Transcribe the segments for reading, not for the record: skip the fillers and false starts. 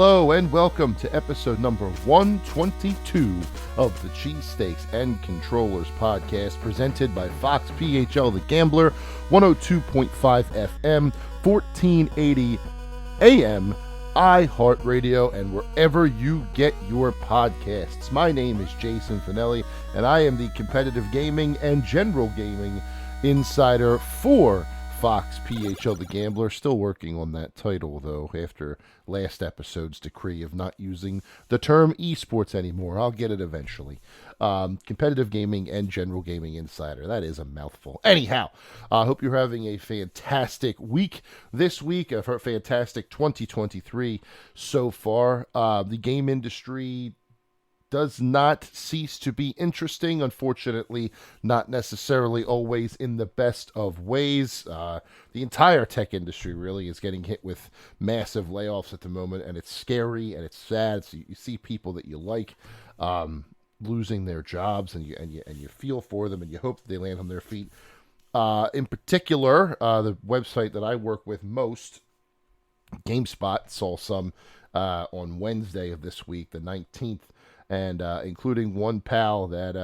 Hello and welcome to episode number 122 of the Cheesesteaks and Controllers podcast, presented by Fox PHL The Gambler, 102.5 FM, 1480 AM, iHeartRadio, and wherever you get your podcasts. My name is Jason Finelli, and I am the competitive gaming and general gaming insider for Fox PHL The Gambler. Still working on that title, though, after last episode's decree of not using the term esports anymore. I'll get it eventually. Competitive gaming and general gaming insider. That is a mouthful. Anyhow, I hope you're having a fantastic week this week, a fantastic 2023 so far. The game industry does not cease to be interesting, unfortunately, not necessarily always in the best of ways. The entire tech industry really is getting hit with massive layoffs at the moment, and it's scary and it's sad. So you see people that you like losing their jobs, and you feel for them, and you hope that they land on their feet. In particular, the website that I work with most, GameSpot, saw some on Wednesday of this week, the 19th, and including one pal that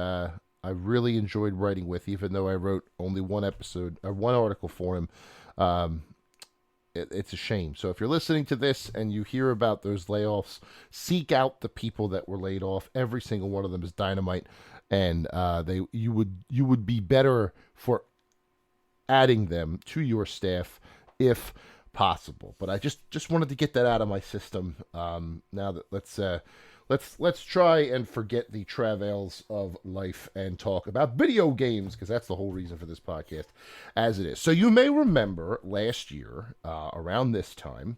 I really enjoyed writing with, even though I wrote only one article for him. It's a shame. So if you're listening to this and you hear about those layoffs, seek out the people that were laid off. Every single one of them is dynamite, and you would be better for adding them to your staff if possible. But I just wanted to get that out of my system. Now that let's try and forget the travails of life and talk about video games, because that's the whole reason for this podcast as it is. So you may remember last year, around this time,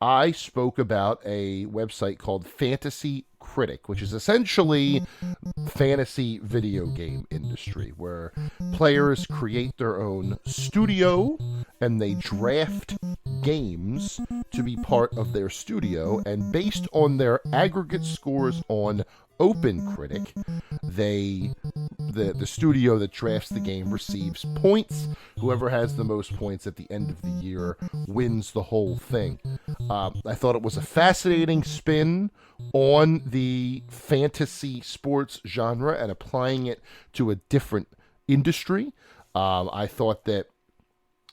I spoke about a website called Fantasy Critic, which is essentially fantasy video game industry, where players create their own studio and they draft games to be part of their studio, and based on their aggregate scores on OpenCritic, the studio that drafts the game receives points. Whoever has the most points at the end of the year wins the whole thing. I thought it was a fascinating spin on the fantasy sports genre and applying it to a different industry. I thought that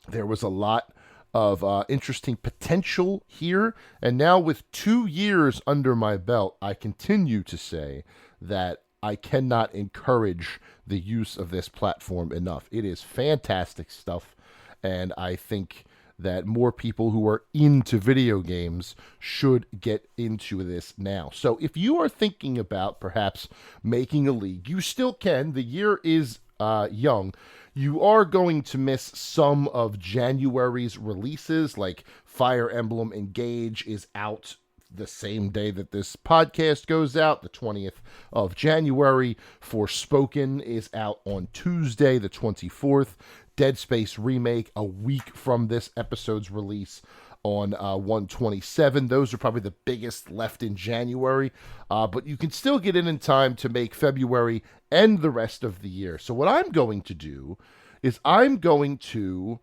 there was a lot of interesting potential here, and now with 2 years under my belt, I continue to say that I cannot encourage the use of this platform enough. It is fantastic stuff, and I think that more people who are into video games should get into this now. So if you are thinking about perhaps making a league, you still can. The year is young. You are going to miss some of January's releases, like Fire Emblem Engage is out the same day that this podcast goes out, the 20th of January. Forspoken is out on Tuesday, the 24th. Dead Space Remake a week from this episode's release on 1/27. Those are probably the biggest left in January, but you can still get in time to make February and the rest of the year. So what I'm going to do is I'm going to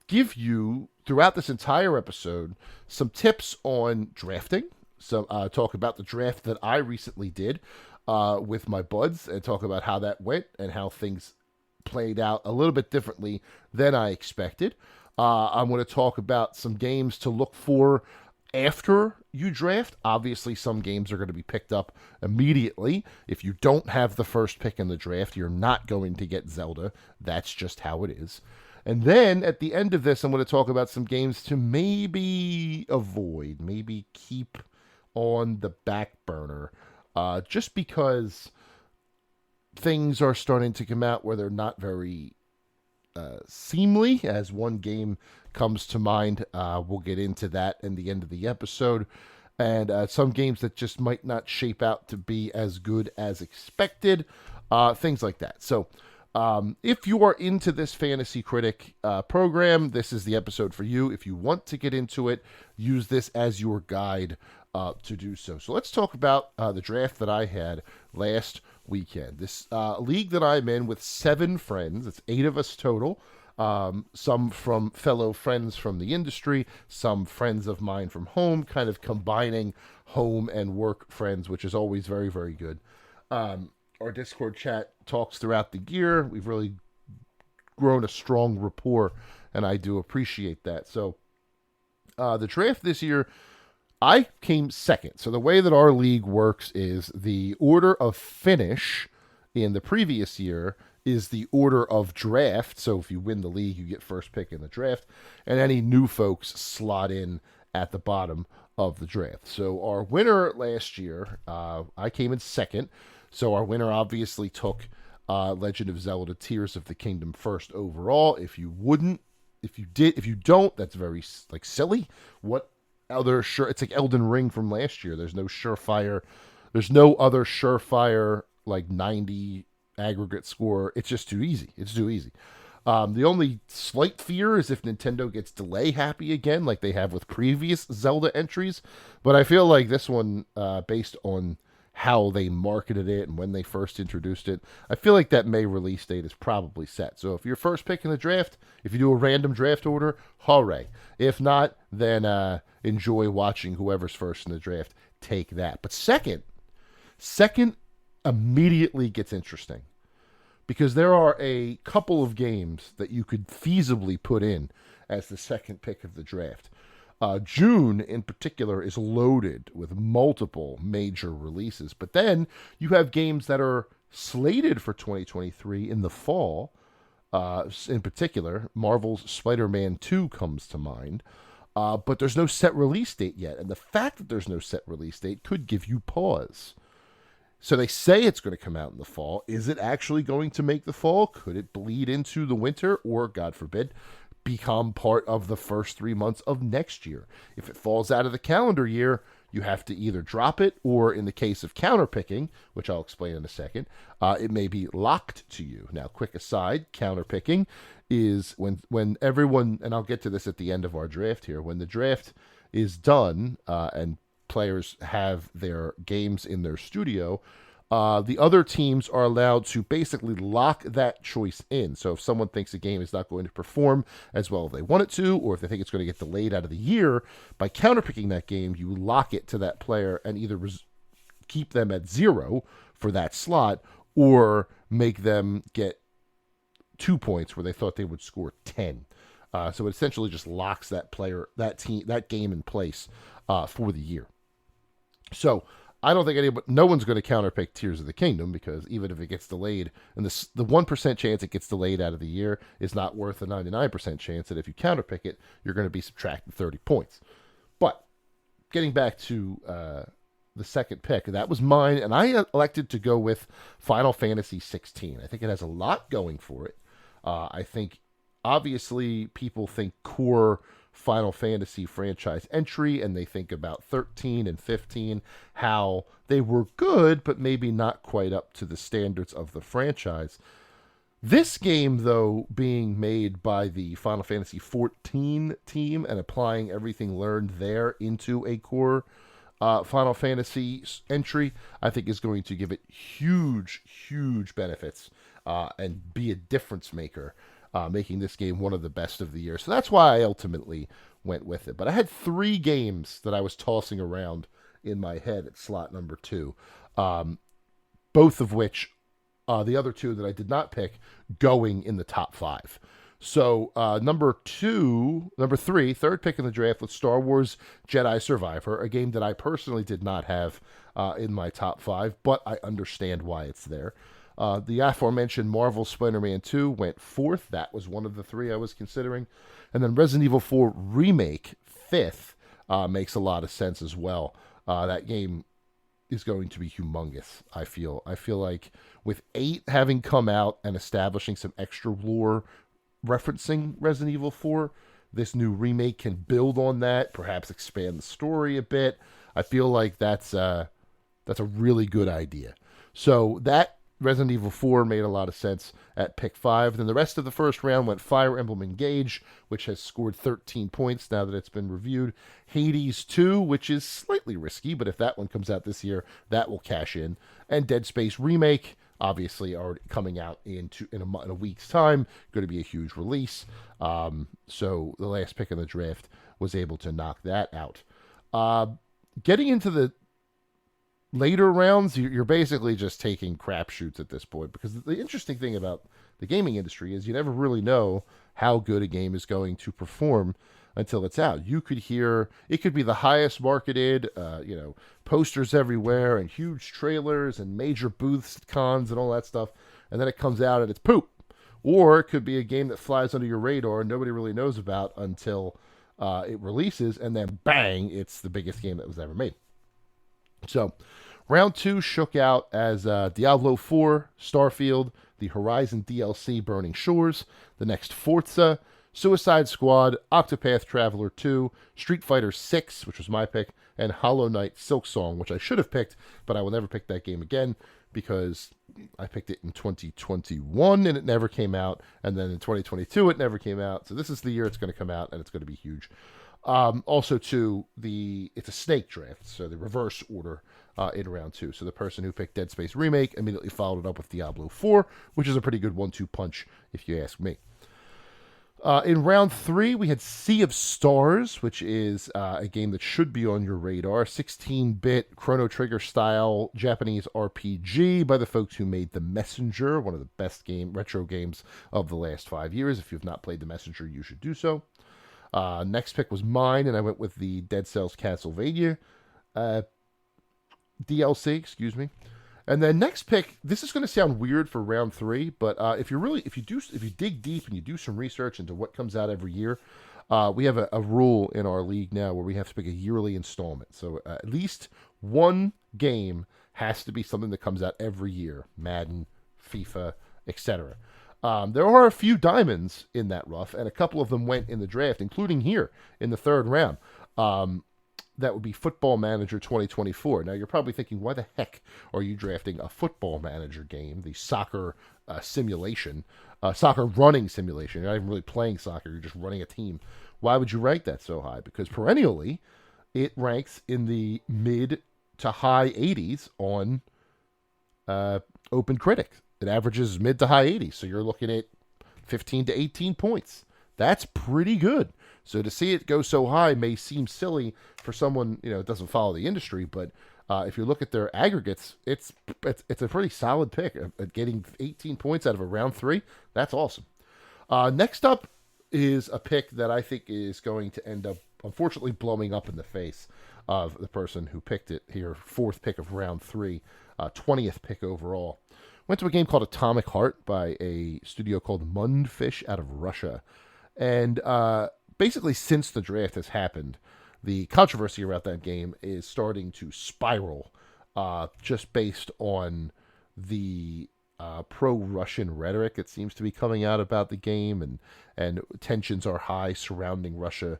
give you, throughout this entire episode, some tips on drafting, some talk about the draft that I recently did with my buds, and talk about how that went and how things played out a little bit differently than I expected. I'm going to talk about some games to look for after you draft. Obviously, some games are going to be picked up immediately. If you don't have the first pick in the draft, you're not going to get Zelda. That's just how it is. And then at the end of this, I'm going to talk about some games to maybe avoid, maybe keep on the back burner, just because things are starting to come out where they're not very seemly. As one game comes to mind, we'll get into that in the end of the episode, and some games that just might not shape out to be as good as expected, things like that. So if you are into this Fantasy Critic program, this is the episode for you. If you want to get into it, use this as your guide to do so. So let's talk about the draft that I had last weekend. This league that I'm in with 7 friends, it's 8 of us total. some from fellow friends from the industry, some friends of mine from home, kind of combining home and work friends, which is always very, very good. Our Discord chat talks throughout the year. We've really grown a strong rapport, and I do appreciate that. So, the draft this year, I came second. So the way that our league works is the order of finish in the previous year is the order of draft. So if you win the league, you get first pick in the draft, and any new folks slot in at the bottom of the draft. So our winner last year, I came in second. So our winner obviously took Legend of Zelda: Tears of the Kingdom first overall. If you don't, that's very like silly. What other sure? It's like Elden Ring from last year. There's no surefire. There's no other surefire like 90 aggregate score. It's just too easy. It's too easy. The only slight fear is if Nintendo gets delay happy again, like they have with previous Zelda entries. But I feel like this one, based on how they marketed it and when they first introduced it, I feel like that May release date is probably set. So if you're first pick in the draft, if you do a random draft order, hooray. If not, then enjoy watching whoever's first in the draft take that. But second immediately gets interesting because there are a couple of games that you could feasibly put in as the second pick of the draft. June, in particular, is loaded with multiple major releases. But then you have games that are slated for 2023 in the fall. In particular, Marvel's Spider-Man 2 comes to mind. But there's no set release date yet. And the fact that there's no set release date could give you pause. So they say it's going to come out in the fall. Is it actually going to make the fall? Could it bleed into the winter? Or, God forbid, become part of the first 3 months of next year? If it falls out of the calendar year, you have to either drop it, or in the case of counterpicking, which I'll explain in a second, it may be locked to you. Now, quick aside, counterpicking is when everyone, and I'll get to this at the end of our draft here, when the draft is done and players have their games in their studio, the other teams are allowed to basically lock that choice in. So if someone thinks a game is not going to perform as well as they want it to, or if they think it's going to get delayed out of the year, by counterpicking that game, you lock it to that player and either keep them at 0 for that slot, or make them get 2 points where they thought they would score 10. So it essentially just locks that player, that team, that game in place for the year. So I don't think no one's going to counterpick Tears of the Kingdom, because even if it gets delayed, and the 1% chance it gets delayed out of the year is not worth the 99% chance that if you counterpick it, you're going to be subtracted 30 points. But getting back to the second pick, that was mine, and I elected to go with Final Fantasy 16. I think it has a lot going for it. I think, obviously, people think core Final Fantasy franchise entry, and they think about 13 and 15, how they were good, but maybe not quite up to the standards of the franchise. This game, though, being made by the Final Fantasy 14 team and applying everything learned there into a core Final Fantasy entry, I think is going to give it huge, huge benefits and be a difference maker, making this game one of the best of the year. So that's why I ultimately went with it. But I had 3 games that I was tossing around in my head at slot number 2, both of which, the other 2 that I did not pick, going in the top 5. So number 3, third pick in the draft was Star Wars Jedi Survivor, a game that I personally did not have in my top 5, but I understand why it's there. The aforementioned Marvel Spider-Man 2 went 4th. That was one of the 3 I was considering. And then Resident Evil 4 Remake, 5th, makes a lot of sense as well. That game is going to be humongous, I feel. I feel like with 8 having come out and establishing some extra lore referencing Resident Evil 4, this new remake can build on that, perhaps expand the story a bit. I feel like that's a really good idea. So that Resident Evil 4 made a lot of sense at pick 5. Then the rest of the first round went Fire Emblem Engage, which has scored 13 points now that it's been reviewed. Hades 2, which is slightly risky, but if that one comes out this year, that will cash in. And Dead Space Remake, obviously are coming out in a week's time. Going to be a huge release. So the last pick in the draft was able to knock that out. Getting into the later rounds, you're basically just taking crapshoots at this point, because the interesting thing about the gaming industry is you never really know how good a game is going to perform until it's out. You could hear it could be the highest marketed, posters everywhere and huge trailers and major booths, cons, and all that stuff, and then it comes out and it's poop. Or it could be a game that flies under your radar and nobody really knows about until it releases, and then bang, it's the biggest game that was ever made. So, round 2 shook out as Diablo 4, Starfield, the Horizon DLC Burning Shores, the next Forza, Suicide Squad, Octopath Traveler 2, Street Fighter 6, which was my pick, and Hollow Knight Silksong, which I should have picked, but I will never pick that game again because I picked it in 2021 and it never came out, and then in 2022 it never came out. So this is the year it's going to come out, and it's going to be huge. Also, too, it's a snake draft, so the reverse order in round 2. So the person who picked Dead Space Remake immediately followed it up with Diablo 4, which is a pretty good 1-2 punch, if you ask me. In round 3, we had Sea of Stars, which is a game that should be on your radar. 16-bit Chrono Trigger style Japanese RPG by the folks who made The Messenger, one of the best retro games of the last 5 years. If you've not played The Messenger, you should do so. Next pick was mine, and I went with the Dead Cells Castlevania DLC, excuse me. And then next pick, this is going to sound weird for round 3, but if you dig deep and you do some research into what comes out every year, we have a rule in our league now where we have to pick a yearly installment. So at least one game has to be something that comes out every year: Madden, FIFA, etc. There are a few diamonds in that rough, and a couple of them went in the draft, including here in the 3rd round. That would be Football Manager 2024. Now, you're probably thinking, why the heck are you drafting a Football Manager game, the soccer simulation, soccer running simulation? You're not even really playing soccer, you're just running a team. Why would you rank that so high? Because perennially, it ranks in the mid to high 80s on Open Critic. It averages mid to high 80s, so you're looking at 15 to 18 points. That's pretty good. So to see it go so high may seem silly for someone that doesn't follow the industry, but if you look at their aggregates, it's a pretty solid pick. Getting 18 points out of a round 3, that's awesome. Next up is a pick that I think is going to end up, unfortunately, blowing up in the face of the person who picked it here. 4th pick of round 3, 20th pick overall. Went to a game called Atomic Heart by a studio called Mundfish out of Russia. And basically, since the draft has happened, the controversy about that game is starting to spiral, just based on the pro-Russian rhetoric that seems to be coming out about the game, and tensions are high surrounding Russia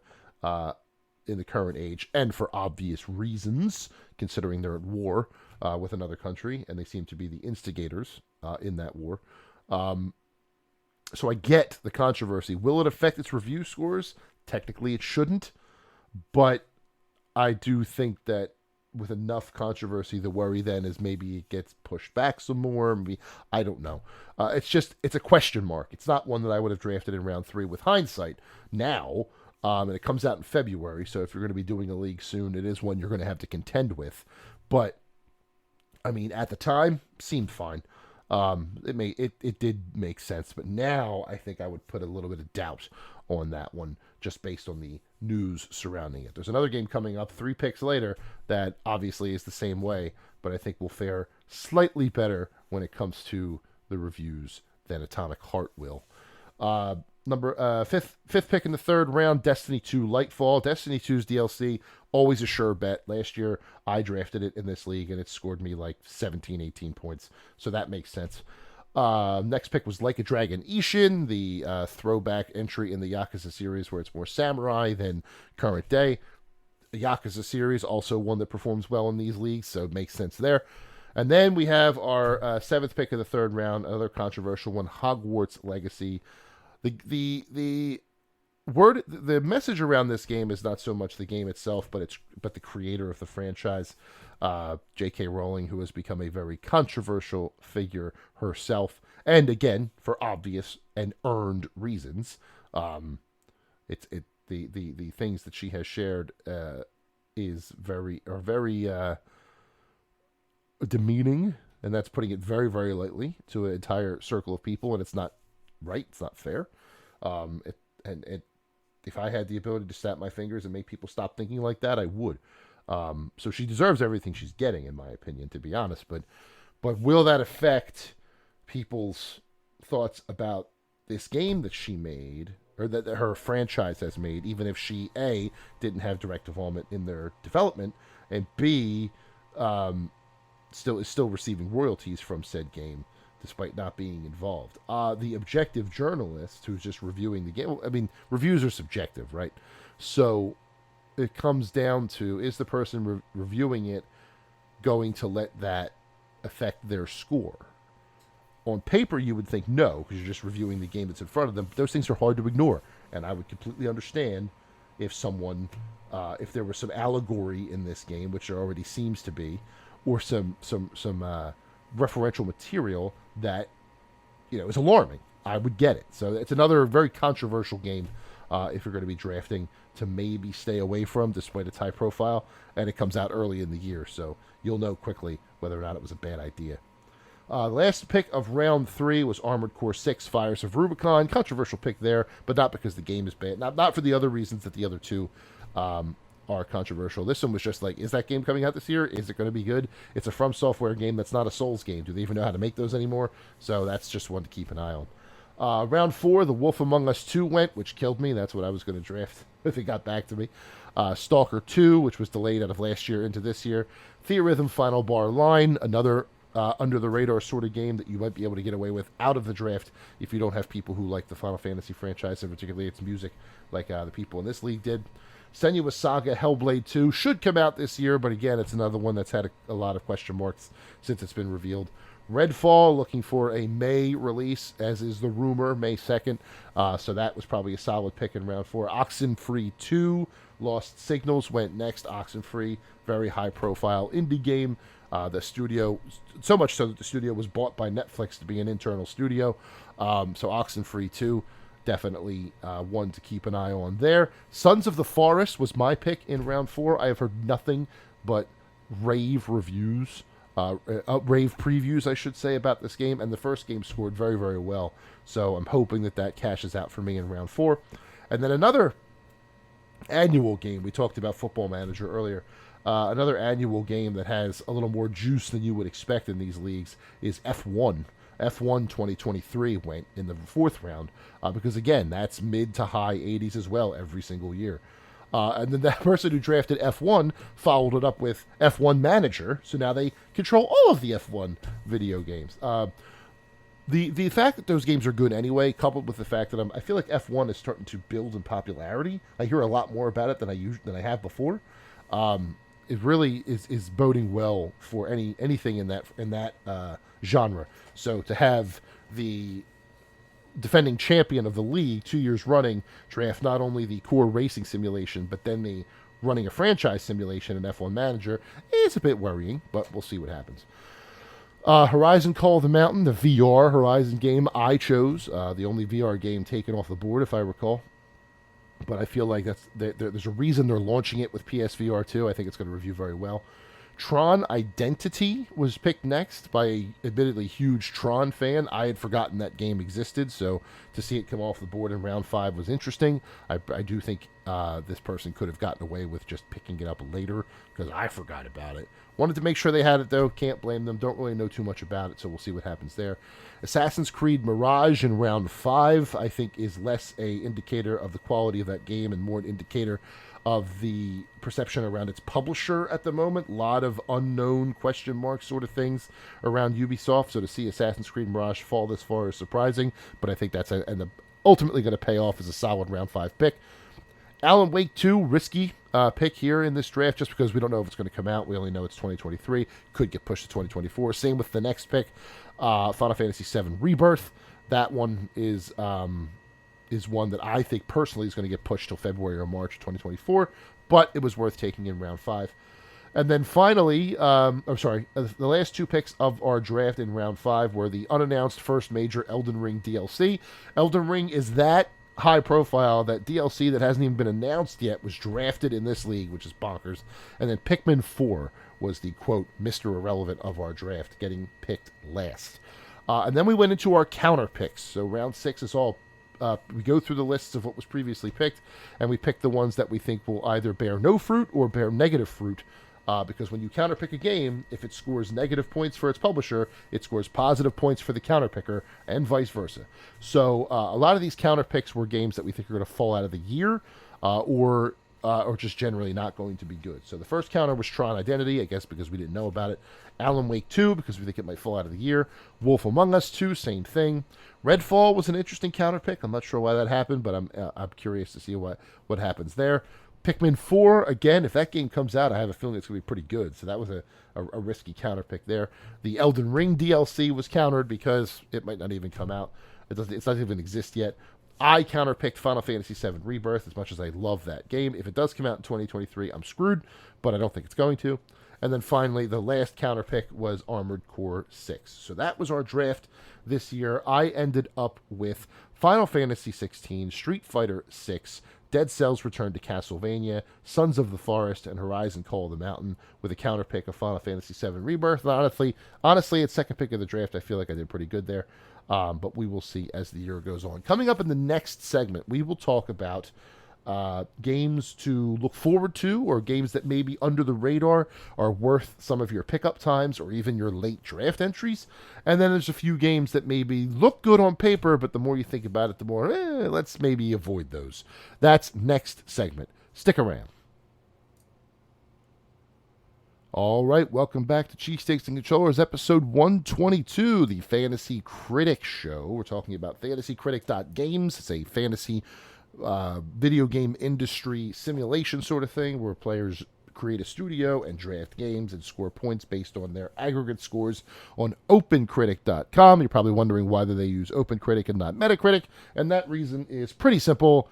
in the current age, and for obvious reasons, considering they're at war with another country, and they seem to be the instigators in that war. So I get the controversy. Will it affect its review scores? Technically, it shouldn't. But I do think that with enough controversy, the worry then is maybe it gets pushed back some more. Maybe, I don't know. It's a question mark. It's not one that I would have drafted in round 3 with hindsight now. And it comes out in February. So if you're going to be doing a league soon, it is one you're going to have to contend with. But, I mean, at the time, seemed fine. It did make sense, but now I think I would put a little bit of doubt on that one just based on the news surrounding it. There's another game coming up 3 picks later that obviously is the same way, but I think will fare slightly better when it comes to the reviews than Atomic Heart will. Fifth pick in the 3rd round, Destiny 2 Lightfall. Destiny 2's DLC, always a sure bet. Last year, I drafted it in this league, and it scored me like 17, 18 points. So that makes sense. Next pick was Like a Dragon Ishin, the throwback entry in the Yakuza series where it's more samurai than current day. The Yakuza series, also one that performs well in these leagues, so it makes sense there. And then we have our 7th pick of the 3rd round, another controversial one, Hogwarts Legacy. The the message around this game is not so much the game itself, but the creator of the franchise, J.K. Rowling, who has become a very controversial figure herself, and again for obvious and earned reasons. The things that she has shared is very demeaning, and that's putting it very, very lightly to an entire circle of people, and it's not right. It's not fair. If I had the ability to snap my fingers and make people stop thinking like that, I would. So she deserves everything she's getting, in my opinion, to be honest. But will that affect people's thoughts about this game that she made, or that her franchise has made, even if she, A, didn't have direct involvement in their development, and B, is still receiving royalties from said game despite not being involved. The objective journalist who's just reviewing the game, I mean, reviews are subjective, right? So it comes down to, is the person reviewing it going to let that affect their score? On paper, you would think no, because you're just reviewing the game that's in front of them. But those things are hard to ignore, and I would completely understand if someone, if there was some allegory in this game, which there already seems to be, or some referential material that is alarming. I would get it. So it's another very controversial game if you're going to be drafting to maybe stay away from, despite its high profile, and it comes out early in the year, so you'll know quickly whether or not it was a bad idea. Last pick of round 3 was Armored Core 6 Fires of Rubicon. Controversial pick there, but not because the game is bad. Not for the other reasons that the other two are controversial. This one was just like, is that game coming out this year? Is it going to be good? It's a From Software game that's not a Souls game. Do they even know how to make those anymore? So that's just one to keep an eye on. Round 4, The Wolf Among Us 2 went, which killed me. That's what I was going to draft if it got back to me. Stalker 2, which was delayed out of last year into this year. Theorhythm Final Bar Line, another under-the-radar sort of game that you might be able to get away with out of the draft if you don't have people who like the Final Fantasy franchise, and particularly its music, like the people in this league did. Senua's Saga Hellblade 2 should come out this year, but again, it's another one that's had a lot of question marks since it's been revealed. Redfall, looking for a May release, as is the rumor, May 2nd. So that was probably a solid pick in round 4. Oxenfree 2, Lost Signals went next. Oxenfree, very high-profile indie game. The studio, so much so that the studio was bought by Netflix to be an internal studio. So Oxenfree 2, definitely one to keep an eye on there. Sons of the Forest was my pick in round 4. I have heard nothing but rave reviews. Rave previews, I should say, about this game, and the first game scored very, very well. So I'm hoping that cashes out for me in round 4. And then another annual game. We talked about Football Manager earlier. Another annual game that has a little more juice than you would expect in these leagues is F1. F1 2023 went in the 4th round because, again, that's mid to high 80s as well every single year. And then that person who drafted F1 followed it up with F1 Manager, so now they control all of the F1 video games. The fact that those games are good anyway, coupled with the fact that I feel like F1 is starting to build in popularity. I hear a lot more about it than I have before. It really is boding well for anything in that genre. So to have the defending champion of the league 2 years running draft not only the core racing simulation, but then the running a franchise simulation in F1 Manager is a bit worrying, but we'll see what happens. Horizon Call of the Mountain, the VR Horizon game I chose, the only VR game taken off the board, if I recall. But I feel like there's a reason they're launching it with PSVR 2. I think it's going to review very well. Tron Identity was picked next by a admittedly huge Tron fan. I had forgotten that game existed, so to see it come off the board in round 5 was interesting. I do think this person could have gotten away with just picking it up later because I forgot about it. Wanted to make sure they had it, though. Can't blame them. Don't really know too much about it, so we'll see what happens there. Assassin's Creed Mirage in round 5, I think, is less a indicator of the quality of that game and more an indicator of the perception around its publisher at the moment. A lot of unknown question mark sort of things around Ubisoft. So to see Assassin's Creed Mirage fall this far is surprising, but I think that's ultimately going to pay off as a solid round 5 pick. Alan Wake 2, risky pick here in this draft just because we don't know if it's going to come out. We only know it's 2023. Could get pushed to 2024. Same with the next pick, Final Fantasy VII Rebirth. That one is is one that I think personally is going to get pushed till February or March 2024, but it was worth taking in round 5. And then finally, the last 2 picks of our draft in round 5 were the unannounced first major Elden Ring DLC. Elden Ring is that high profile that DLC that hasn't even been announced yet was drafted in this league, which is bonkers. And then Pikmin 4 was the, quote, Mr. Irrelevant of our draft, getting picked last. And then we went into our counter picks. So round 6 is all we go through the lists of what was previously picked, and we pick the ones that we think will either bear no fruit or bear negative fruit. Because when you counterpick a game, if it scores negative points for its publisher, it scores positive points for the counterpicker, and vice versa. So a lot of these counterpicks were games that we think are going to fall out of the year, or just generally not going to be good. So the first counter was Tron Identity, I guess because we didn't know about it. Alan Wake 2, because we think it might fall out of the year. Wolf Among Us 2, same thing. Redfall was an interesting counterpick. I'm not sure why that happened, but I'm curious to see what happens there. Pikmin 4, again, if that game comes out, I have a feeling it's going to be pretty good. So that was a risky counter pick there. The Elden Ring DLC was countered because it might not even come out. It doesn't even exist yet. I counterpicked Final Fantasy VII Rebirth as much as I love that game. If it does come out in 2023, I'm screwed, but I don't think it's going to. And then finally, the last counterpick was Armored Core 6. So that was our draft this year. I ended up with Final Fantasy 16, Street Fighter 6, Dead Cells Return to Castlevania, Sons of the Forest, and Horizon Call of the Mountain, with a counterpick of Final Fantasy VII Rebirth. And honestly, it's second pick of the draft. I feel like I did pretty good there, but we will see as the year goes on. Coming up in the next segment, we will talk about games to look forward to, or games that may be under the radar are worth some of your pickup times or even your late draft entries. And then there's a few games that maybe look good on paper, but the more you think about it, the more let's maybe avoid those. That's next segment. Stick around. All right, welcome back to Cheesesteaks and Controllers, episode 122, the Fantasy Critic Show. We're talking about fantasycritic.games. It's a fantasy video game industry simulation sort of thing where players create a studio and draft games and score points based on their aggregate scores on opencritic.com. You're probably wondering why do they use OpenCritic and not Metacritic, and that reason is pretty simple.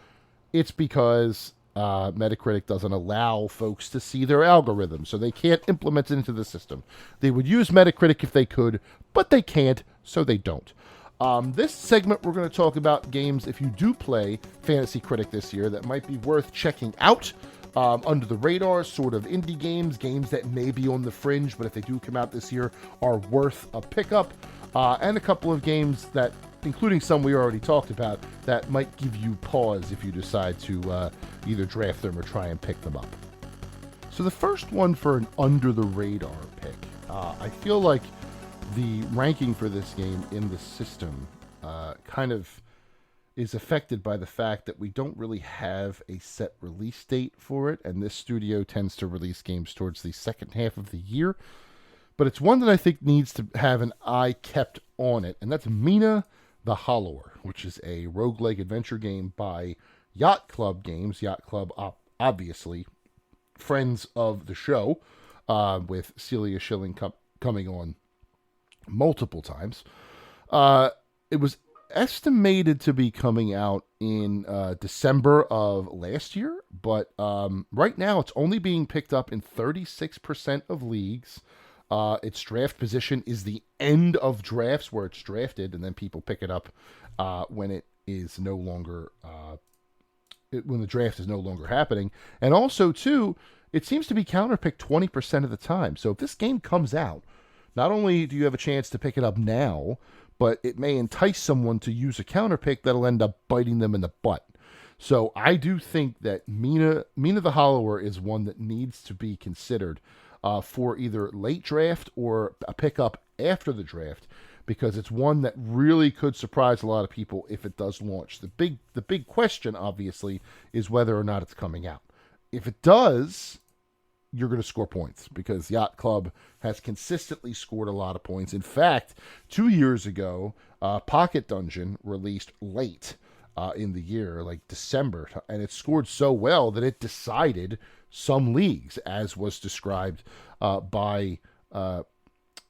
It's because Metacritic doesn't allow folks to see their algorithm, so they can't implement it into the system. They would use Metacritic if they could, but they can't, so they don't. This segment, we're going to talk about games, if you do play Fantasy Critic this year, that might be worth checking out. Under the radar, sort of indie games that may be on the fringe, but if they do come out this year, are worth a pickup. And a couple of games that, including some we already talked about, that might give you pause if you decide to either draft them or try and pick them up. So the first one for an under the radar pick, I feel like the ranking for this game in the system kind of is affected by the fact that we don't really have a set release date for it, and this studio tends to release games towards the second half of the year. But it's one that I think needs to have an eye kept on it, and that's Mina the Hollower, which is a roguelike adventure game by Yacht Club Games. Yacht Club, obviously, friends of the show, with Celia Schilling coming on multiple times. It was estimated to be coming out in December of last year, but right now it's only being picked up in 36% of leagues. Its draft position is the end of drafts where it's drafted, and then people pick it up when it is no longer when the draft is no longer happening. And also, too, it seems to be counterpicked 20% of the time. So if this game comes out, not only do you have a chance to pick it up now, but it may entice someone to use a counterpick that'll end up biting them in the butt. So I do think that Mina the Hollower is one that needs to be considered for either late draft or a pickup after the draft, because it's one that really could surprise a lot of people if it does launch. The big question, obviously, is whether or not it's coming out. If it does, you're going to score points, because Yacht Club has consistently scored a lot of points. In fact, 2 years ago, Pocket Dungeon released late in the year, like December, and it scored so well that it decided some leagues, as was described by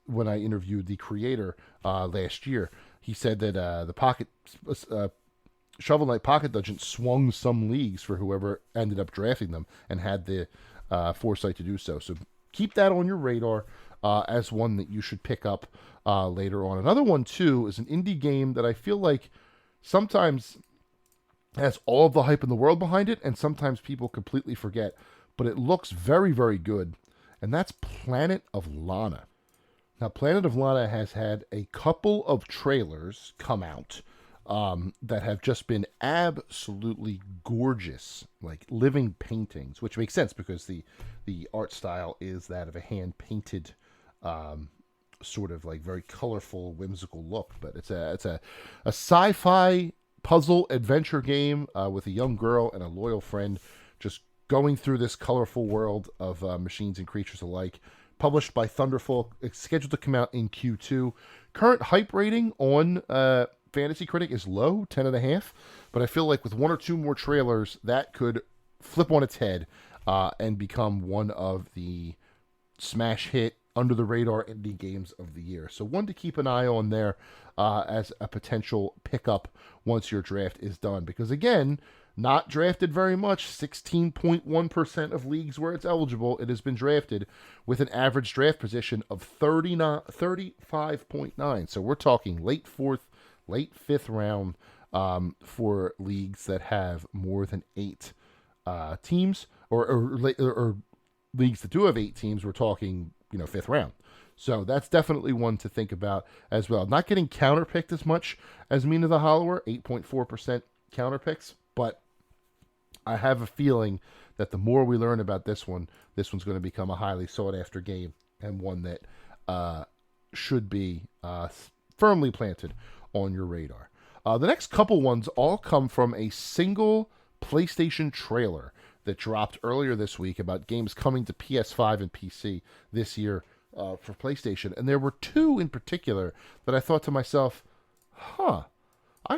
when I interviewed the creator last year. He said that the Pocket Shovel Knight Pocket Dungeon swung some leagues for whoever ended up drafting them and had the foresight to do so. So keep that on your radar as one that you should pick up later on. Another one, too, is an indie game that I feel like sometimes has all of the hype in the world behind it, and sometimes people completely forget. But it looks very, very good, and that's Planet of Lana. Now, Planet of Lana has had a couple of trailers come out that have just been absolutely gorgeous, like living paintings, which makes sense because the art style is that of a hand painted, sort of like very colorful, whimsical look. But it's a sci-fi puzzle adventure game with a young girl and a loyal friend just going through this colorful world of machines and creatures alike. Published by Thunderful, it's scheduled to come out in Q2. Current hype rating on Fantasy Critic is low, 10.5. But I feel like with one or two more trailers, that could flip on its head and become one of the smash hit, under the radar indie games of the year. So one to keep an eye on there as a potential pickup once your draft is done. Because again, not drafted very much, 16.1% of leagues where it's eligible, it has been drafted with an average draft position of 35.9. So we're talking late fourth, late fifth round for leagues that have more than 8 teams, or leagues that do have 8 teams. We're talking, fifth round. So that's definitely one to think about as well. Not getting counterpicked as much as Mina the Hollower, 8.4% counterpicks, but I have a feeling that the more we learn about this one's going to become a highly sought after game, and one that should be firmly planted on your radar. The next couple ones all come from a single PlayStation trailer that dropped earlier this week about games coming to PS5 and PC this year for PlayStation. And there were 2 in particular that I thought to myself, I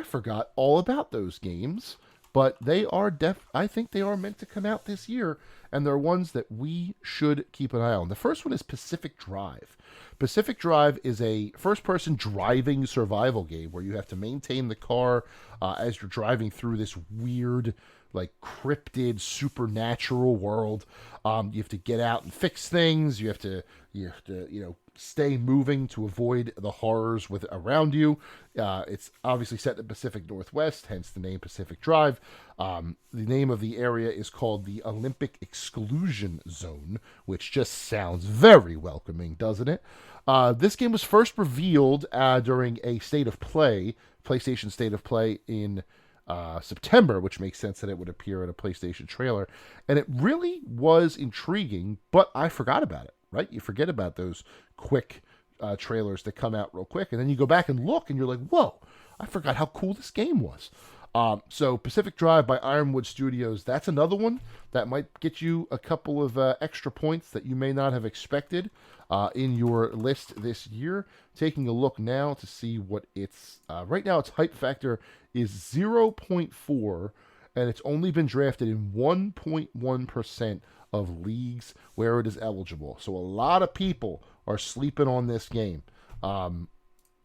forgot all about those games. But they are I think they are meant to come out this year, and they're ones that we should keep an eye on. The first one is Pacific Drive. Pacific Drive is a first-person driving survival game where you have to maintain the car as you're driving through this weird, like, cryptid, supernatural world. You have to get out and fix things. You have to stay moving to avoid the horrors around you. It's obviously set in the Pacific Northwest, hence the name Pacific Drive. The name of the area is called the Olympic Exclusion Zone, which just sounds very welcoming, doesn't it? This game was first revealed during a State of Play, PlayStation State of Play in September, which makes sense that it would appear in a PlayStation trailer. And it really was intriguing, but I forgot about it. Right? You forget about those quick trailers that come out real quick, and then you go back and look, and you're like, whoa, I forgot how cool this game was. So Pacific Drive by Ironwood Studios, that's another one that might get you a couple of extra points that you may not have expected in your list this year. Taking a look now to see what its, right now its hype factor is 0.4, and it's only been drafted in 1.1% of leagues where it is eligible. So a lot of people are sleeping on this game.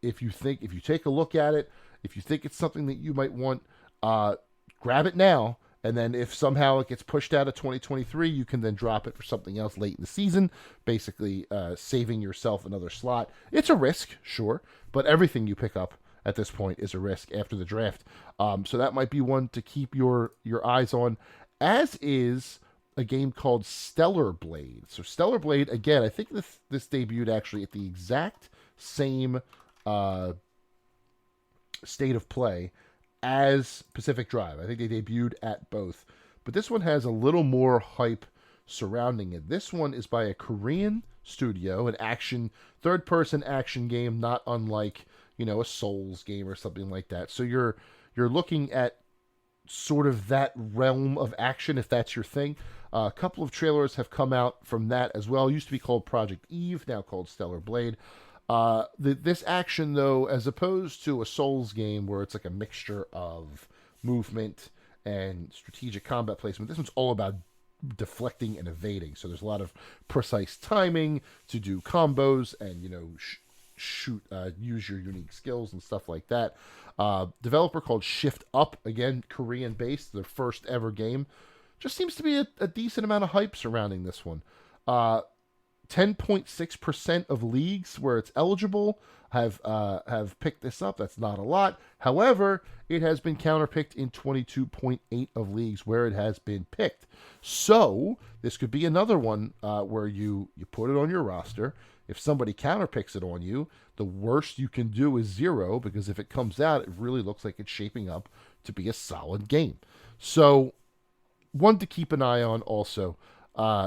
If you take a look at it, if you think it's something that you might want, grab it now. And then if somehow it gets pushed out of 2023, you can then drop it for something else late in the season, basically saving yourself another slot. It's a risk, sure, but everything you pick up at this point is a risk after the draft. So that might be one to keep your eyes on, as is a game called Stellar Blade. So Stellar Blade, again, I think this debuted actually at the exact same State of Play as Pacific Drive. I think they debuted at both. But this one has a little more hype surrounding it. This one is by a Korean studio, an action, third-person action game, not unlike, a Souls game or something like that. So you're looking at sort of that realm of action, if that's your thing. A couple of trailers have come out from that as well. It used to be called Project Eve, now called Stellar Blade. This action, though, as opposed to a Souls game where it's like a mixture of movement and strategic combat placement, this one's all about deflecting and evading. So there's a lot of precise timing to do combos and, use your unique skills and stuff like that. Developer called Shift Up, again Korean based, their first ever game. Just seems to be a decent amount of hype surrounding this one. 10.6% of leagues where it's eligible have picked this up. That's not a lot. However, it has been counterpicked in 22.8 of leagues where it has been picked. So this could be another one where you put it on your roster. If somebody counterpicks it on you, the worst you can do is 0, because if it comes out, it really looks like it's shaping up to be a solid game. So one to keep an eye on also.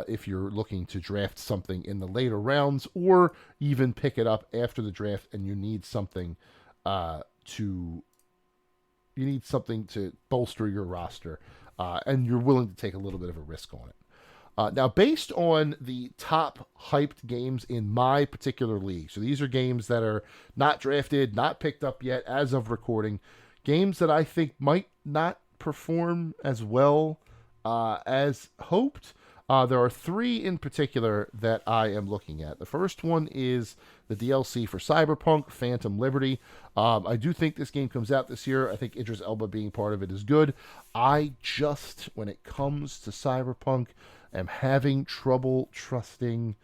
If you're looking to draft something in the later rounds, or even pick it up after the draft and you need something to bolster your roster, and you're willing to take a little bit of a risk on it. Now, based on the top hyped games in my particular league, so these are games that are not drafted, not picked up yet as of recording, games that I think might not perform as well as hoped. There are 3 in particular that I am looking at. The first one is the DLC for Cyberpunk, Phantom Liberty. I do think this game comes out this year. I think Idris Elba being part of it is good. I just, when it comes to Cyberpunk, am having trouble trusting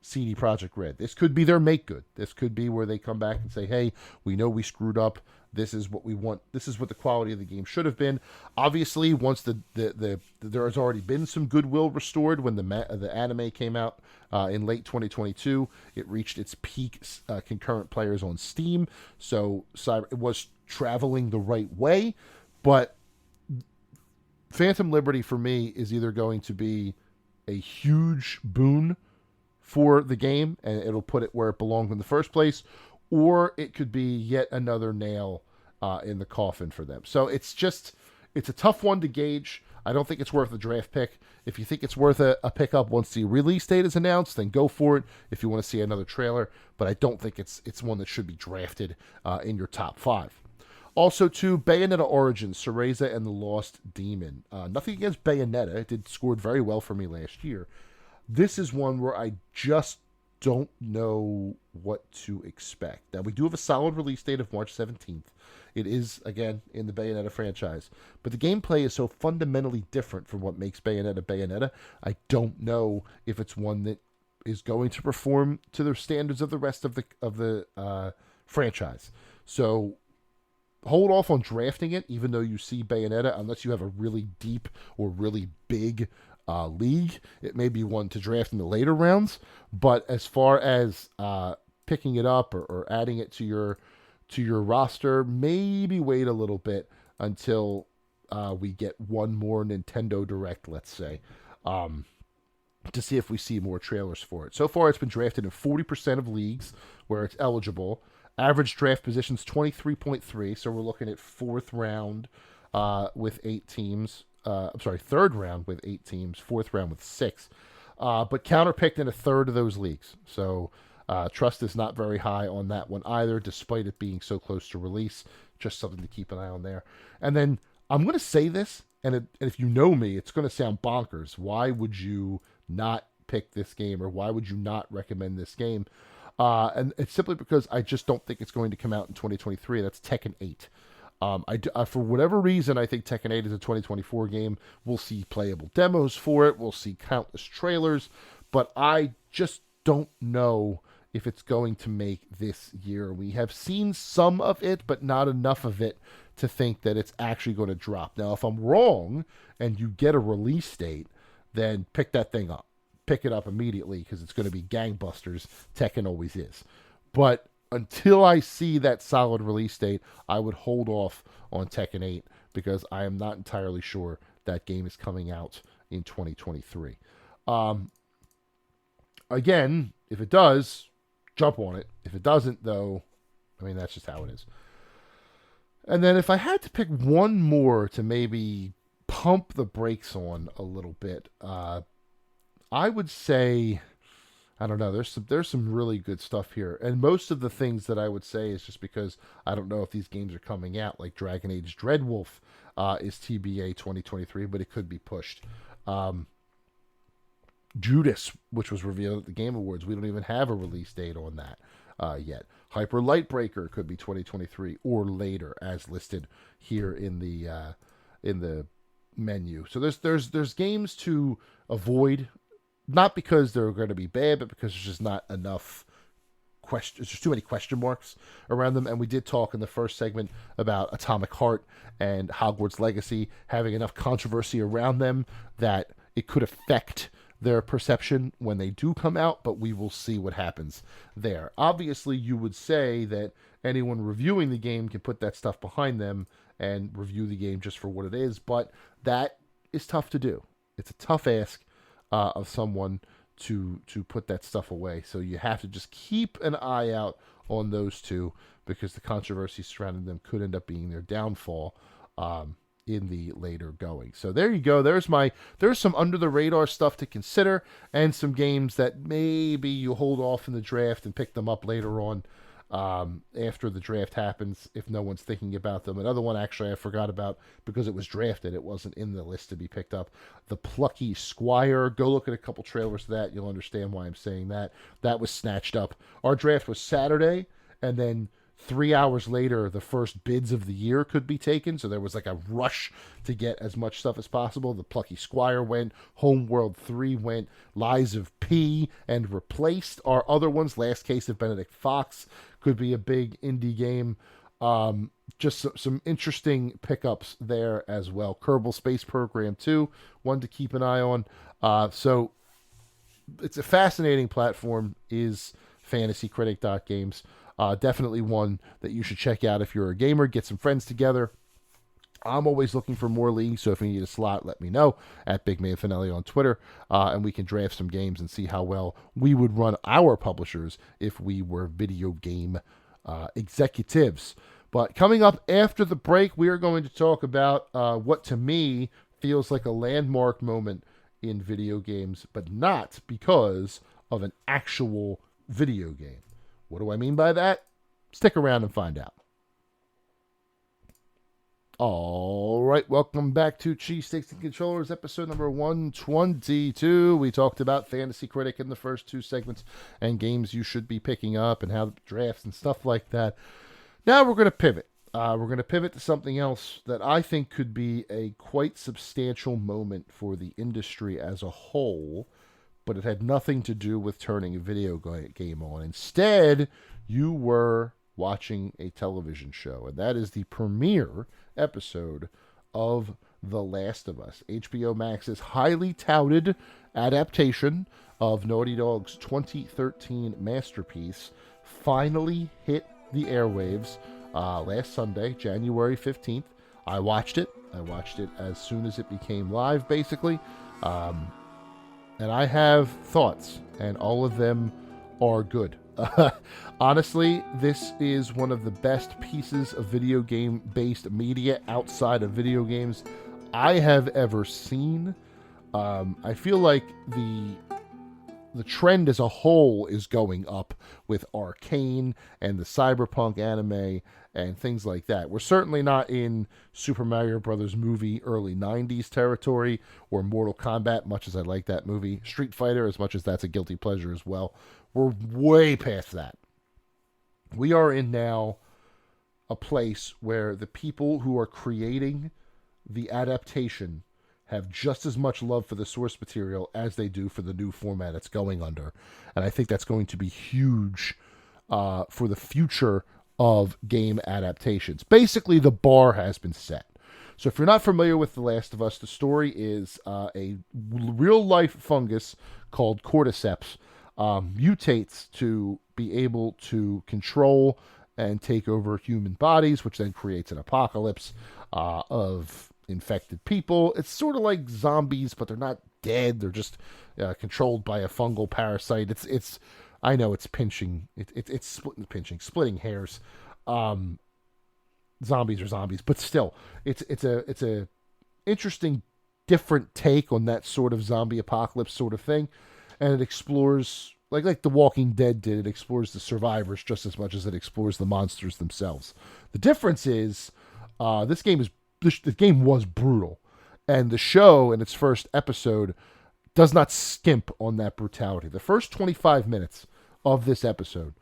CD Projekt Red. This could be their make good. This could be where they come back and say, hey, we know we screwed up. This is what we want. This is what the quality of the game should have been. Obviously, once there has already been some goodwill restored when the anime came out in late 2022. It reached its peak concurrent players on Steam, so it was traveling the right way. But Phantom Liberty for me is either going to be a huge boon for the game, and it'll put it where it belongs in the first place, or it could be yet another nail in the coffin for them. So it's a tough one to gauge. I don't think it's worth a draft pick. If you think it's worth a pickup once the release date is announced, then go for it if you want to see another trailer. But I don't think it's one that should be drafted in your top 5. Also, too, Bayonetta Origins, Cereza and the Lost Demon. Nothing against Bayonetta. It scored very well for me last year. This is one where I just don't know what to expect. Now, we do have a solid release date of March 17th. It is, again, in the Bayonetta franchise. But the gameplay is so fundamentally different from what makes Bayonetta Bayonetta. I don't know if it's one that is going to perform to the standards of the rest of the franchise. So hold off on drafting it, even though you see Bayonetta, unless you have a really deep or really big league. It may be one to draft in the later rounds, but as far as picking it up or adding it to your roster, maybe wait a little bit until we get one more Nintendo Direct, let's say, to see if we see more trailers for it. So far, it's been drafted in 40% of leagues where it's eligible. Average draft positions 23.3, so we're looking at 4th round with 8 teams. Third round with 8 teams, 4th round with 6. But counterpicked in a third of those leagues. So trust is not very high on that one either, despite it being so close to release. Just something to keep an eye on there. And then I'm going to say this, and if you know me, it's going to sound bonkers. Why would you not pick this game, or why would you not recommend this game? And it's simply because I just don't think it's going to come out in 2023. That's Tekken 8. For whatever reason, I think Tekken 8 is a 2024 game. We'll see playable demos for it. We'll see countless trailers. But I just don't know if it's going to make this year. We have seen some of it, but not enough of it to think that it's actually going to drop. Now, if I'm wrong and you get a release date, then pick that thing up. Pick it up immediately, because it's going to be gangbusters. Tekken always is. But until I see that solid release date, I would hold off on Tekken 8, because I am not entirely sure that game is coming out in 2023. Again, if it does, jump on it. If it doesn't, though, I mean, that's just how it is. And then if I had to pick one more to maybe pump the brakes on a little bit, I would say, I don't know, there's some really good stuff here. And most of the things that I would say is just because I don't know if these games are coming out. Like Dragon Age Dreadwolf is TBA 2023, but it could be pushed. Judas, which was revealed at the Game Awards, we don't even have a release date on that yet. Hyper Light Breaker could be 2023 or later, as listed here in the menu. So there's games to avoid, not because they're going to be bad, but because there's just not enough questions. There's too many question marks around them. And we did talk in the first segment about Atomic Heart and Hogwarts Legacy having enough controversy around them that it could affect their perception when they do come out, but we will see what happens there. Obviously, you would say that anyone reviewing the game can put that stuff behind them and review the game just for what it is, but that is tough to do. It's a tough ask of someone to put that stuff away. So you have to just keep an eye out on those two, because the controversy surrounding them could end up being their downfall in the later going. So there you go. There's some under the radar stuff to consider, and some games that maybe you hold off in the draft and pick them up later on after the draft happens, if no one's thinking about them. Another one actually I forgot about because it was drafted. It wasn't in the list to be picked up. The Plucky Squire. Go look at a couple trailers of that. You'll understand why I'm saying that. That was snatched up. Our draft was Saturday, and then 3 hours later, the first bids of the year could be taken. So there was like a rush to get as much stuff as possible. The Plucky Squire went. Homeworld 3 went. Lies of P and replaced our other ones. Last Case of Benedict Fox could be a big indie game. Just some interesting pickups there as well. Kerbal Space Program 2, one to keep an eye on. So it's a fascinating platform, is fantasycritic.games. Definitely one that you should check out if you're a gamer. Get some friends together. I'm always looking for more leagues, so if you need a slot, let me know at Big Man Finelli on Twitter, and we can draft some games and see how well we would run our publishers if we were video game executives. But coming up after the break, we are going to talk about what to me feels like a landmark moment in video games, but not because of an actual video game. What do I mean by that? Stick around and find out. All right, welcome back to Cheesesteaks and Controllers, episode number 122. We talked about Fantasy Critic in the first two segments and games you should be picking up and how the drafts and stuff like that. Now we're going to pivot. We're going to pivot to something else that I think could be a quite substantial moment for the industry as a whole, but it had nothing to do with turning a video game on. Instead, you were watching a television show, and that is the premiere episode of The Last of Us. HBO Max's highly touted adaptation of Naughty Dog's 2013 masterpiece finally hit the airwaves last Sunday, January 15th. I watched it. As soon as it became live, basically. And I have thoughts, and all of them are good. Honestly, this is one of the best pieces of video game-based media outside of video games I have ever seen. I feel like the trend as a whole is going up with Arcane and the Cyberpunk anime and things like that. We're certainly not in Super Mario Brothers movie early 90s territory, or Mortal Kombat, much as I like that movie. Street Fighter, as much as that's a guilty pleasure as well. We're way past that. We are in now a place where the people who are creating the adaptation have just as much love for the source material as they do for the new format it's going under. And I think that's going to be huge for the future of game adaptations. Basically, the bar has been set. So if you're not familiar with The Last of Us, the story is a real-life fungus called cordyceps mutates to be able to control and take over human bodies, which then creates an apocalypse of infected people. It's sort of like zombies, but they're not dead. They're just controlled by a fungal parasite. It's I know it's pinching. It's splitting hairs. Zombies are zombies, but still, it's a interesting, different take on that sort of zombie apocalypse sort of thing, and it explores like The Walking Dead did. It explores the survivors just as much as it explores the monsters themselves. The difference is the game was brutal, and the show in its first episode does not skimp on that brutality. The first 25 minutes of this episode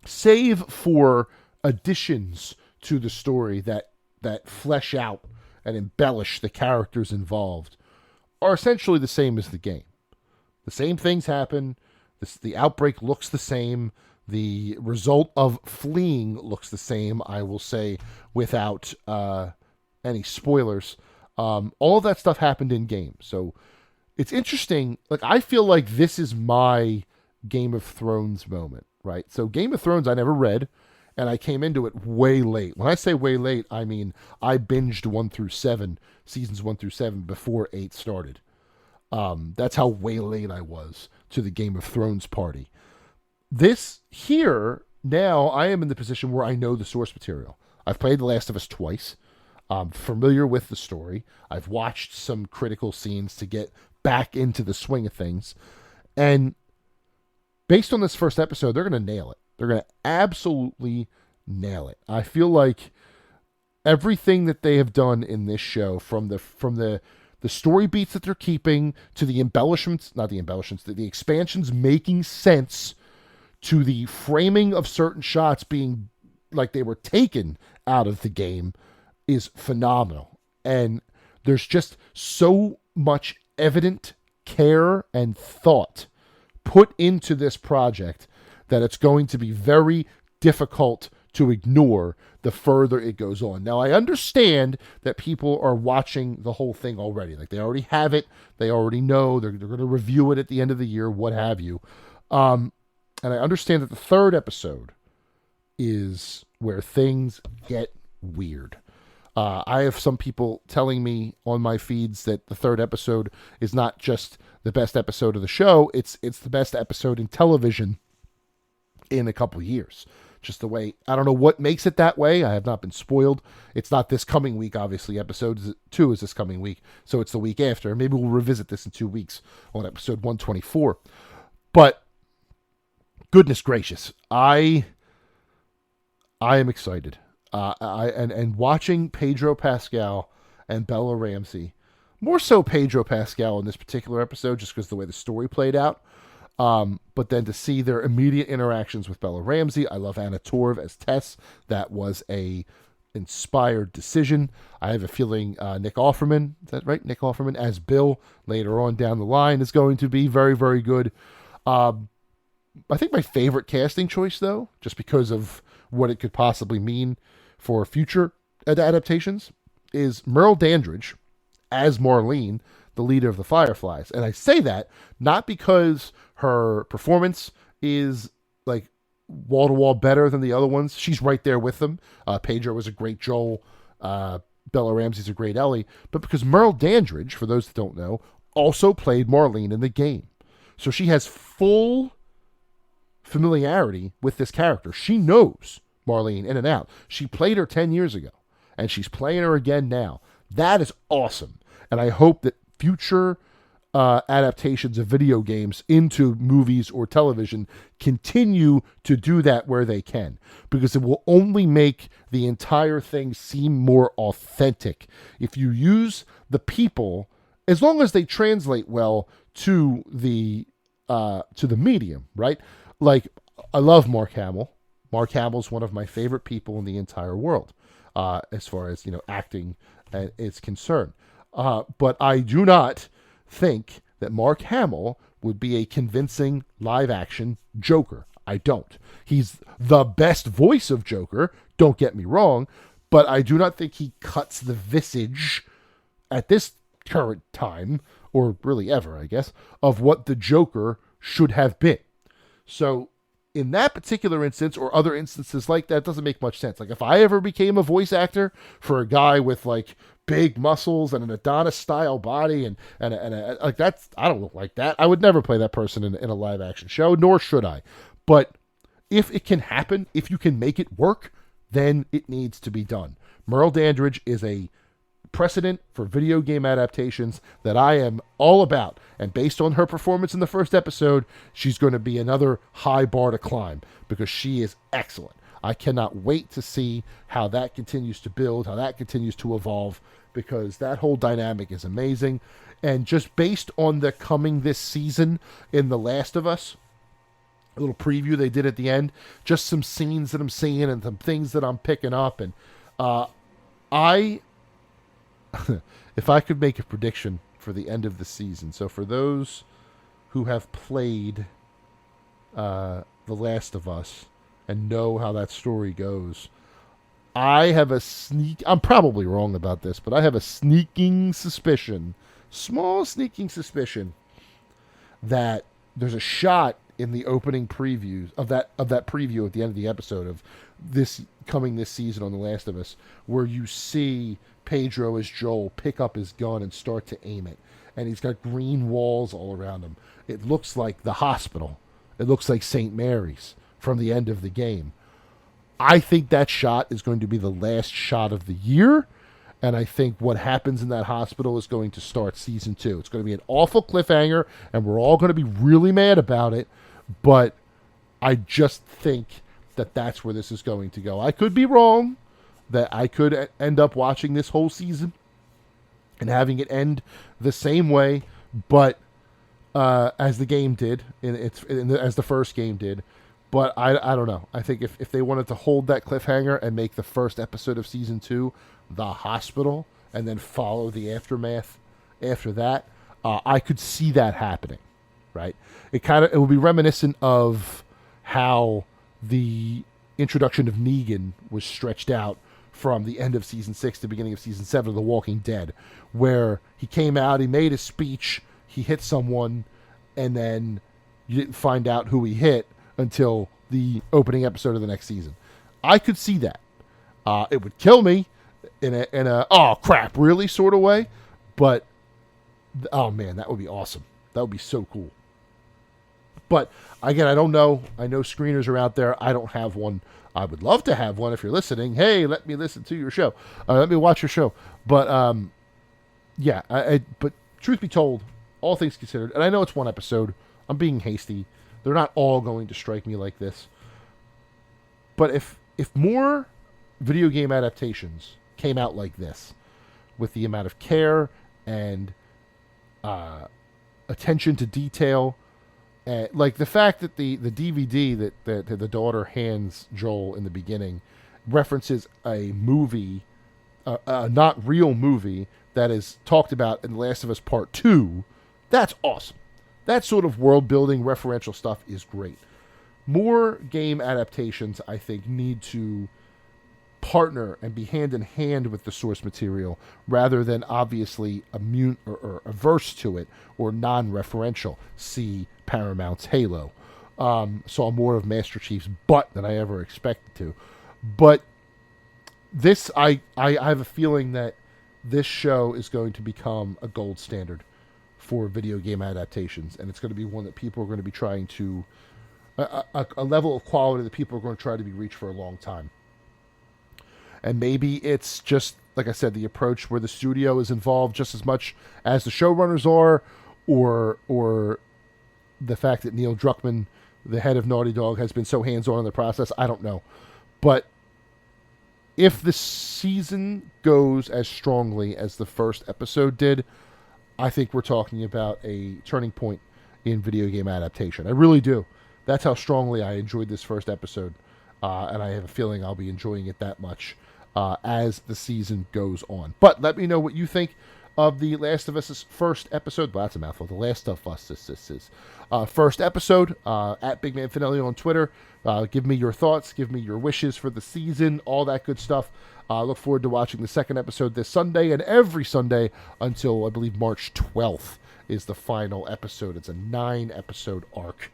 save for additions to the story that flesh out and embellish the characters involved, are essentially the same as the game. The same things happen. The outbreak looks the same. The result of fleeing looks the same, I will say, without any spoilers. All of that stuff happened in game. So it's interesting. Like, I feel like this is my Game of Thrones moment, right? So Game of Thrones I never read, and I came into it way late. When I say way late, I mean I binged 1 through 7, seasons 1 through 7, before 8 started. That's how way late I was to the Game of Thrones party. This here, now I am in the position where I know the source material. I've played The Last of Us twice. I'm familiar with the story. I've watched some critical scenes to get back into the swing of things. And based on this first episode, they're going to nail it. They're going to absolutely nail it. I feel like everything that they have done in this show, from the story beats that they're keeping to the embellishments, not the embellishments, the expansions making sense, to the framing of certain shots being like they were taken out of the game, is phenomenal. And there's just so much evident care and thought put into this project that it's going to be very difficult to ignore the further it goes on. Now, I understand that people are watching the whole thing already. Like, they already have it. They already know. They're going to review it at the end of the year, what have you. And I understand that the third episode is where things get weird. I have some people telling me on my feeds that the third episode is not just the best episode of the show, it's the best episode in television in a couple years. Just the way, I don't know what makes it that way. I have not been spoiled. It's not this coming week, obviously. Episode 2 is this coming week, so it's the week after. Maybe we'll revisit this in 2 weeks on episode 124. But goodness gracious, I am excited. And watching Pedro Pascal and Bella Ramsey, more so Pedro Pascal in this particular episode, just because of the way the story played out. But then to see their immediate interactions with Bella Ramsey. I love Anna Torv as Tess. That was a inspired decision. I have a feeling Nick Offerman, is that right? Nick Offerman as Bill later on down the line is going to be very, very good. I think my favorite casting choice, though, just because of what it could possibly mean for future adaptations, is Merle Dandridge as Marlene, the leader of the Fireflies. And I say that not because her performance is like wall-to-wall better than the other ones. She's right there with them. Pedro was a great Joel. Bella Ramsey's a great Ellie. But because Merle Dandridge, for those that don't know, also played Marlene in the game. So she has full familiarity with this character. She knows Marlene in and out. She played her 10 years ago, and she's playing her again now. That is awesome. And I hope that future adaptations of video games into movies or television continue to do that where they can, because it will only make the entire thing seem more authentic if you use the people, as long as they translate well to the medium, right? Like, I love Mark Hamill. Mark Hamill's one of my favorite people in the entire world, as far as, acting is concerned. But I do not think that Mark Hamill would be a convincing live-action Joker. I don't. He's the best voice of Joker, don't get me wrong, but I do not think he cuts the visage at this current time, or really ever, I guess, of what the Joker should have been. So in that particular instance, or other instances like that, it doesn't make much sense. Like, if I ever became a voice actor for a guy with like big muscles and an Adonis style body and like, that's, I don't look like that. I would never play that person in a live action show, nor should I. But if it can happen, if you can make it work, then it needs to be done. Merle Dandridge is a precedent for video game adaptations that I am all about. And based on her performance in the first episode, she's going to be another high bar to climb, because she is excellent. I cannot wait to see how that continues to build, how that continues to evolve, because that whole dynamic is amazing. And just based on the coming this season in The Last of Us, a little preview they did at the end. Just some scenes that I'm seeing and some things that I'm picking up. And I, if I could make a prediction for the end of the season, so for those who have played The Last of Us and know how that story goes, I have I'm probably wrong about this, but I have a sneaking suspicion, small sneaking suspicion, that there's a shot in the opening previews of that preview at the end of the episode of this season on The Last of Us, where you see Pedro as Joel pick up his gun and start to aim it, and he's got green walls all around him. It looks like the hospital. It looks like St. Mary's from the end of the game. I think that shot is going to be the last shot of the year, and I think what happens in that hospital is going to start season 2. It's going to be an awful cliffhanger, and we're all going to be really mad about it, but I just think that that's where this is going to go. I could be wrong, that I could end up watching this whole season and having it end the same way, but as the game did, as the first game did. But I don't know. I think if they wanted to hold that cliffhanger and make the first episode of season 2 the hospital and then follow the aftermath after that, I could see that happening, right? It will be reminiscent of how the introduction of Negan was stretched out from the end of season 6 to the beginning of season 7 of The Walking Dead, where he came out, he made a speech, he hit someone, and then you didn't find out who he hit until the opening episode of the next season. I could see that. It would kill me in a oh crap really sort of way, but oh man, that would be awesome. That would be so cool. But again, I don't know. I know screeners are out there. I don't have one. I would love to have one if you're listening. Hey, let me listen to your show. Let me watch your show. But yeah. But truth be told, all things considered, and I know it's one episode. I'm being hasty. They're not all going to strike me like this. But if more video game adaptations came out like this, with the amount of care and attention to detail, like the fact that the DVD that the daughter hands Joel in the beginning references a movie, a not real movie that is talked about in The Last of Us Part 2, that's awesome. That sort of world-building, referential stuff is great. More game adaptations, I think, need to partner and be hand-in-hand with the source material rather than obviously immune or averse to it or non-referential. See Paramount's Halo. Saw more of Master Chief's butt than I ever expected to. But this, I have a feeling that this show is going to become a gold standard for video game adaptations, and it's going to be one that people are going to be trying to a level of quality that people are going to try to be reached for a long time. And maybe it's just, like I said, the approach where the studio is involved just as much as the showrunners are, or the fact that Neil Druckmann, the head of Naughty Dog, has been so hands-on in the process. I don't know. But if the season goes as strongly as the first episode did, I think we're talking about a turning point in video game adaptation. I really do. That's how strongly I enjoyed this first episode, and I have a feeling I'll be enjoying it that much as the season goes on. But let me know what you think of The Last of Us' first episode. Well, that's a mouthful. The Last of Us' first episode, at Big Man Finelli on Twitter. Give me your thoughts. Give me your wishes for the season. All that good stuff. Look forward to watching the second episode this Sunday and every Sunday until, I believe, March 12th is the final episode. It's a 9-episode arc,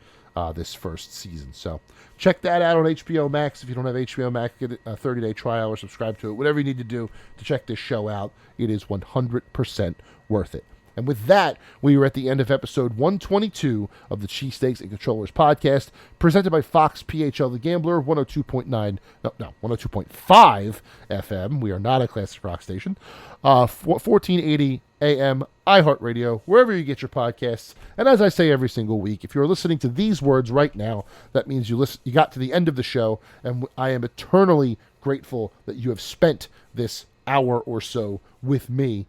this first season. So check that out on HBO Max. If you don't have HBO Max, get a 30-day trial or subscribe to it. Whatever you need to do to check this show out. It is 100% worth it. And with that, we are at the end of episode 122 of the Cheesesteaks and Controllers podcast, presented by Fox PHL The Gambler, 102.5 FM. We are not a classic rock station. 1480 AM, iHeartRadio, wherever you get your podcasts. And as I say every single week, if you're listening to these words right now, that means you got to the end of the show, and I am eternally grateful that you have spent this hour or so with me,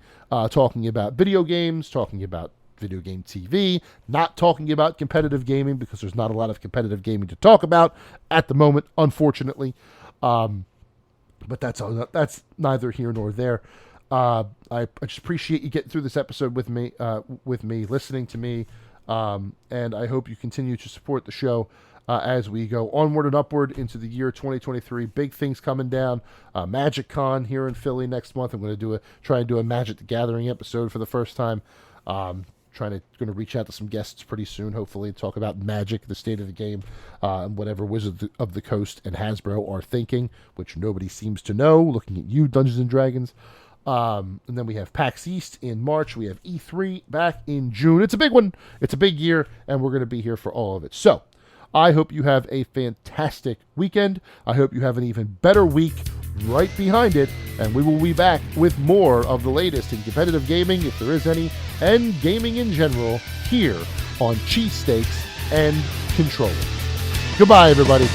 talking about video games, talking about video game TV, not talking about competitive gaming because there's not a lot of competitive gaming to talk about at the moment, unfortunately. But that's neither here nor there. I just appreciate you getting through this episode with me, listening to me, and I hope you continue to support the show as we go onward and upward into the year 2023. Big things coming down. Magic Con here in Philly next month. I'm going to try and do a Magic the Gathering episode for the first time. Going to reach out to some guests pretty soon, hopefully, and talk about Magic, the state of the game, and whatever Wizards of the Coast and Hasbro are thinking, which nobody seems to know, looking at you, Dungeons & Dragons. And then we have PAX East in March. We have E3 back in June. It's a big one. It's a big year, and we're going to be here for all of it. So I hope you have a fantastic weekend. I hope you have an even better week right behind it, and we will be back with more of the latest in competitive gaming, if there is any, and gaming in general, here on Cheesesteaks and Controllers. Goodbye, everybody.